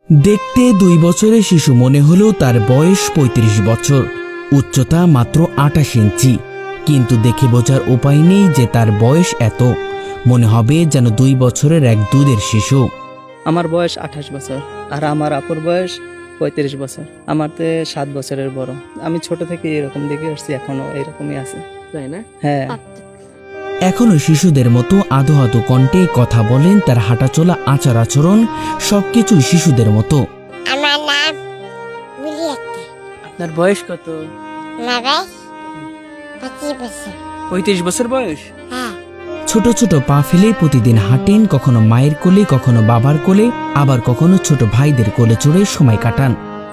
দেখতে 2 বছরের শিশু মনে হলেও তার বয়স ৩৫ বছর, উচ্চতা মাত্র ২৮ ইঞ্চি। কিন্তু দেখে বোঝার উপায় নেই যে তার বয়স এত। মনে হবে যেন 2 বছরের এক দুধের শিশু। আমার বয়স 28 বছর আর আমার আপুর বয়স 35 বছর। আমার তো 7 বছরের বড়। আমি ছোট থেকে এরকম দেখে আসছি, এখনো এরকমই আছে, তাই না? হ্যাঁ, এখনো শিশুদের মতো আধো আধো কণ্ঠে কথা বলেন। তার হাঁটাচলা, আচার আচরণ সবকিছু শিশুদের মতো। আমার নাম মিলি আক্তার। আপনার বয়স কত? আমার বয়স 25 বছর। 35 বছর বয়স। হ্যাঁ, ছোট ছোট পা ফেলে প্রতিদিন হাঁটেন, কখনো মায়ের কোলে, কখনো বাবার কোলে, আবার কখনো ছোট ভাইদের কোলে চড়ে সময় কাটান।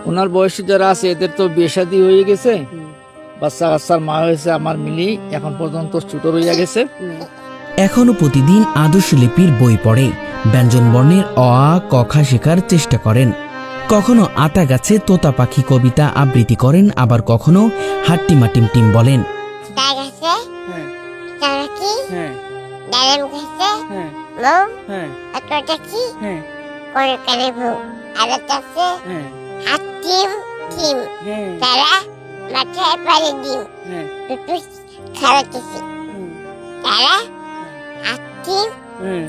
ওনার বয়সী যারা আছে এদের তো বিয়ে শাদী হয়ে গেছে, বাচ্চা কাচ্চার মা হয়েছে। আমার মিলি এখন পর্যন্ত ছোট রইয়া গেছে। এখনো প্রতিদিন আদর্শ লিপির বই পড়ে, ব্যঞ্জন বর্ণের অ আ ক খ শেখার চেষ্টা করেন। কখনো আতা গাছে তোতা পাখি কবিতা আবৃত্তি করেন, আবার কখনো হাট্টিমা টিমটিম বলেন। তার কাছে হ্যাঁ চড়কি, হ্যাঁ ডালিম গাছে হ্যাঁ মৌ, হ্যাঁ অটটাকি, হ্যাঁ কোন কানে ভৌ, আর কাছে হ্যাঁ হাতিম টিম। হ্যাঁ তারা মাথায় পারে ডিম, হ্যাঁ টুটুস খাওয়াতেছে। তারা হাতিম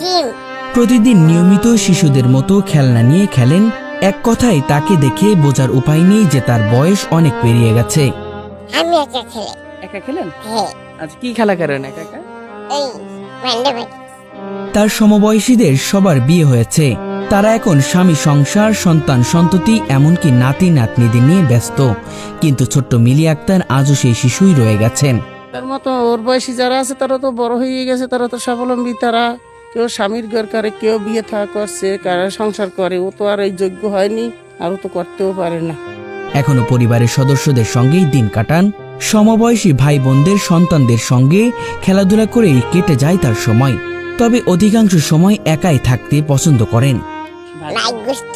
টিম। প্রতিদিন নিয়মিত শিশুদের মতো খেলনা নিয়ে খেলেন। এক কথায় তাকে দেখে বোঝার উপায় নেই যে তার বয়স অনেক পেরিয়ে গেছে। আমি একটা ছেলে। একা খেলেন? হ্যাঁ, আজ কি খেলা করেন একা একা? এই মান্ডবাড়ি। তার সমবয়সীদের সবার বিয়ে হয়েছে। তারা এখন স্বামী, সংসার, সন্তান সন্ততি, এমনকি নাতি নাতনিদের নিয়ে ব্যস্ত। কিন্তু ছোট্ট মিলি আক্তার আজও সেই শিশুই রয়ে গেছেন। তার মতো ওর বয়সী যারা আছে তারা তো বড় হয়ে গেছে, তারা তো স্বাবলম্বী। তারা কেউ স্বামীর ঘর করে, কেউ বিয়ে থা করছে, কারা সংসার করে। ও তো আর এই যোগ্য হয়নি, আর ও তো করতেও পারে না। এখনো পরিবারের সদস্যদের সঙ্গেই দিন কাটান। সমবয়সী ভাই বোনদের, সন্তানদের সঙ্গে খেলাধুলা করেই কেটে যায় তার সময়। তবে অধিকাংশ সময় একাই থাকতে পছন্দ করেন। মাছ গুস্ত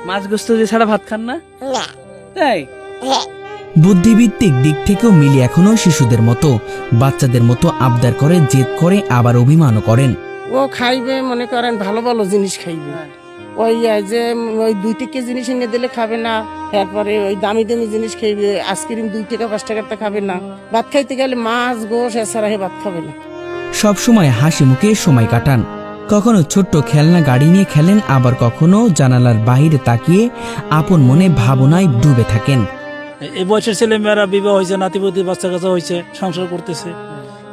মাছ গোস্ত দিয়ে ছাড়া ভাত খান না? না। তাই? হ্যাঁ, বুদ্ধিভিত্তিক দিক থেকেও মিলি এখনো শিশুদের মতো, বাচ্চাদের মতো আবদার করে, জেদ করে, আবার অভিমানও করেন। ও খাইবে, মনে করেন ভালো ভালো জিনিস খাইবে। ওই যে ওই 2 টাকা জিনিস এনে দিলে খাবে না। তারপরে ওই দামি দামি জিনিস খাইবে, আইসক্রিম 2 টাকা 5 টাকাতে খাবে না। ভাত খাইতে গেলে মাছ গোশ এছাড়া হে ভাত খাবে না। সব সময় হাসি মুখে সময় কাটান। কখনো ছোট্ট খেলনা গাড়ি নিয়ে খেলেন, আবার কখনো জানালার বাইরে তাকিয়ে আপন মনে ভাবনায় ডুবে থাকেন। এই বয়সের ছেলে মেয়েরা বিবাহ হয়েছে, নাতিপতি বাচ্চা কাচ্চা হয়েছে, সংসার করতেছে।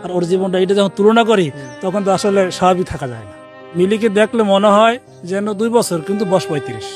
আর ওর জীবনটা এটা যখন তুলনা করি তখন তো আসলে স্বাভাবিক থাকা যায় না। মিলিকে দেখলে মনে হয় যেন 2 বছর, কিন্তু বয়স 35।